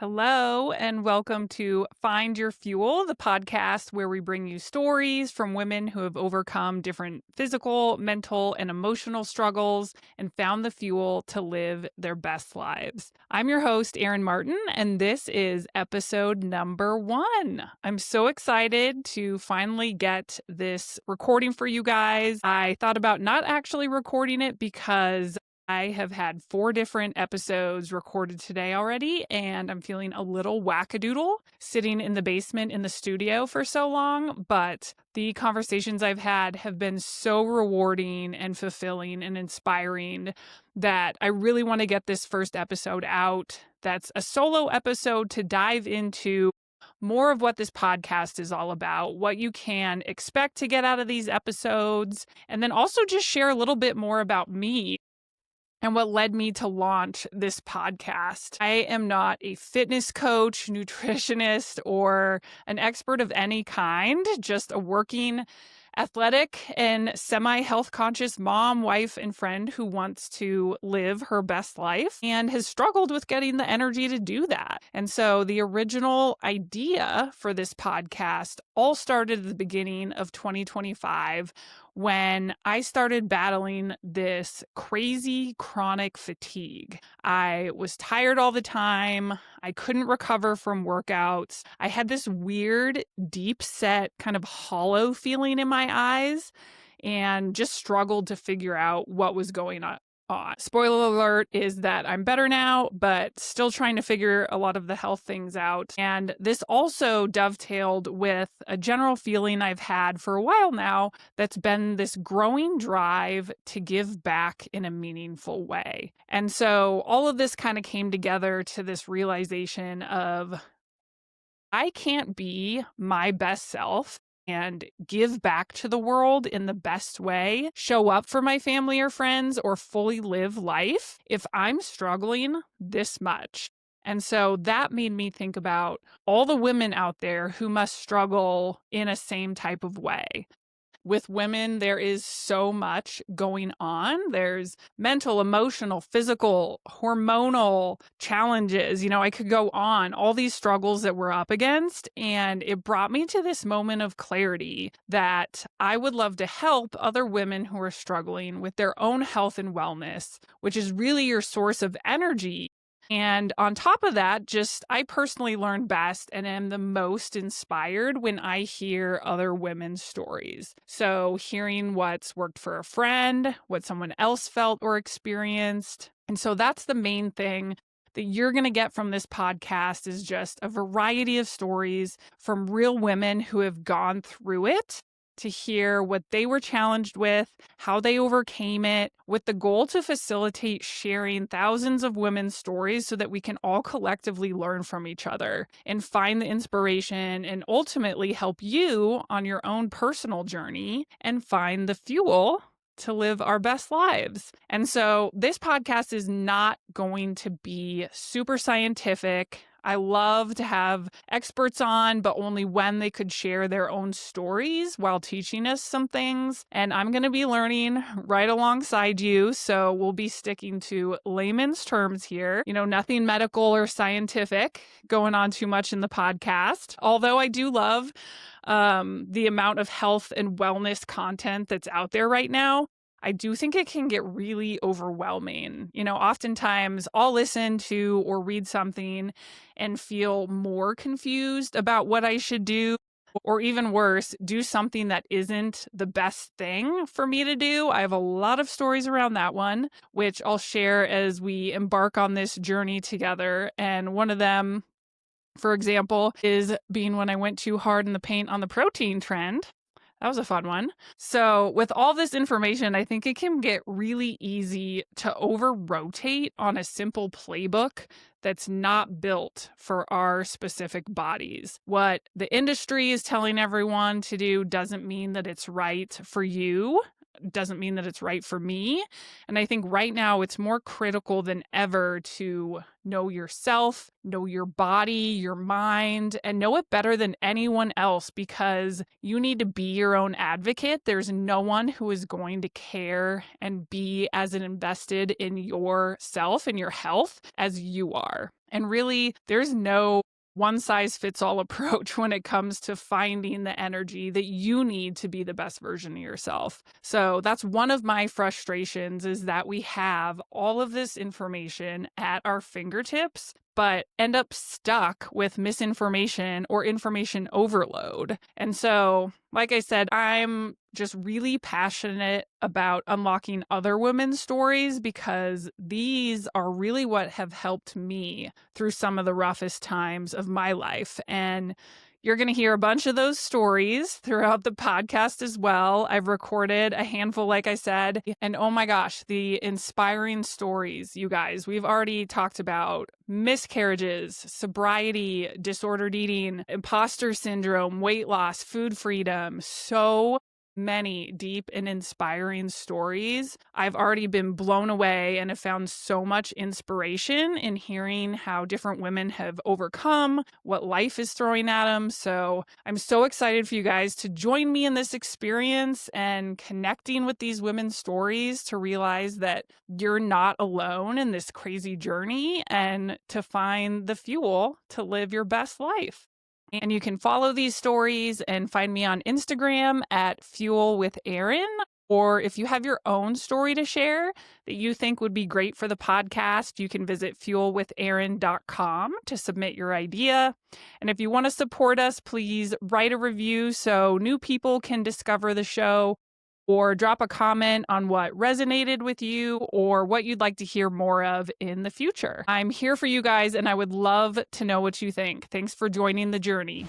Hello, and welcome to Find Your Fuel, the podcast where we bring you stories from women who have overcome different physical, mental, and emotional struggles and found the fuel to live their best lives. I'm your host, Erin Martin, and this is episode number 1. I'm so excited to finally get this recording for you guys. I thought about not actually recording it because I have had 4 different episodes recorded today already, and I'm feeling a little wackadoodle sitting in the basement in the studio for so long, but the conversations I've had have been so rewarding and fulfilling and inspiring that I really want to get this first episode out. That's a solo episode to dive into more of what this podcast is all about, what you can expect to get out of these episodes, and then also just share a little bit more about me and what led me to launch this podcast. I am not a fitness coach, nutritionist, or an expert of any kind, just a working athletic and semi-health conscious mom, wife, and friend who wants to live her best life and has struggled with getting the energy to do that. And so the original idea for this podcast all started at the beginning of 2025 when I started battling this crazy chronic fatigue. I was tired all the time. I couldn't recover from workouts. I had this weird, deep set, kind of hollow feeling in my eyes and just struggled to figure out what was going on. Spoiler alert is that I'm better now, but still trying to figure a lot of the health things out. And this also dovetailed with a general feeling I've had for a while now that's been this growing drive to give back in a meaningful way. And so all of this kind of came together to this realization of I can't be my best self and give back to the world in the best way, show up for my family or friends, or fully live life if I'm struggling this much. And so that made me think about all the women out there who must struggle in a same type of way. With women, there is so much going on. There's mental, emotional, physical, hormonal challenges. I could go on, all these struggles that we're up against. And it brought me to this moment of clarity that I would love to help other women who are struggling with their own health and wellness, which is really your source of energy. And on top of that, I personally learn best and am the most inspired when I hear other women's stories. So hearing what's worked for a friend, what someone else felt or experienced. And so that's the main thing that you're going to get from this podcast is just a variety of stories from real women who have gone through it, to hear what they were challenged with, how they overcame it, with the goal to facilitate sharing thousands of women's stories so that we can all collectively learn from each other and find the inspiration and ultimately help you on your own personal journey and find the fuel to live our best lives. And so this podcast is not going to be super scientific. I love to have experts on, but only when they could share their own stories while teaching us some things. And I'm going to be learning right alongside you. So we'll be sticking to layman's terms here. Nothing medical or scientific going on too much in the podcast. Although I do love the amount of health and wellness content that's out there right now, I do think it can get really overwhelming. Oftentimes I'll listen to or read something and feel more confused about what I should do, or even worse, do something that isn't the best thing for me to do. I have a lot of stories around that one, which I'll share as we embark on this journey together. And one of them, for example, is being when I went too hard in the paint on the protein trend. That was a fun one. So with all this information, I think it can get really easy to over-rotate on a simple playbook that's not built for our specific bodies. What the industry is telling everyone to do doesn't mean that it's right for you. Doesn't mean that it's right for me. And I think right now it's more critical than ever to know yourself, know your body, your mind, and know it better than anyone else because you need to be your own advocate. There's no one who is going to care and be as invested in yourself and your health as you are. And really, there's no one size fits all approach when it comes to finding the energy that you need to be the best version of yourself. So that's one of my frustrations, is that we have all of this information at our fingertips, but end up stuck with misinformation or information overload. And so, like I said, I'm just really passionate about unlocking other women's stories, because these are really what have helped me through some of the roughest times of my life. And you're going to hear a bunch of those stories throughout the podcast as well. I've recorded a handful, like I said. And oh my gosh, the inspiring stories, you guys. We've already talked about miscarriages, sobriety, disordered eating, imposter syndrome, weight loss, food freedom. So many deep and inspiring stories. I've already been blown away and have found so much inspiration in hearing how different women have overcome what life is throwing at them. So I'm so excited for you guys to join me in this experience and connecting with these women's stories, to realize that you're not alone in this crazy journey and to find the fuel to live your best life. And you can follow these stories and find me on Instagram at Fuel with Erin. Or if you have your own story to share that you think would be great for the podcast, you can visit fuelwitherin.com to submit your idea. And if you want to support us, please write a review so new people can discover the show, or drop a comment on what resonated with you or what you'd like to hear more of in the future. I'm here for you guys, and I would love to know what you think. Thanks for joining the journey.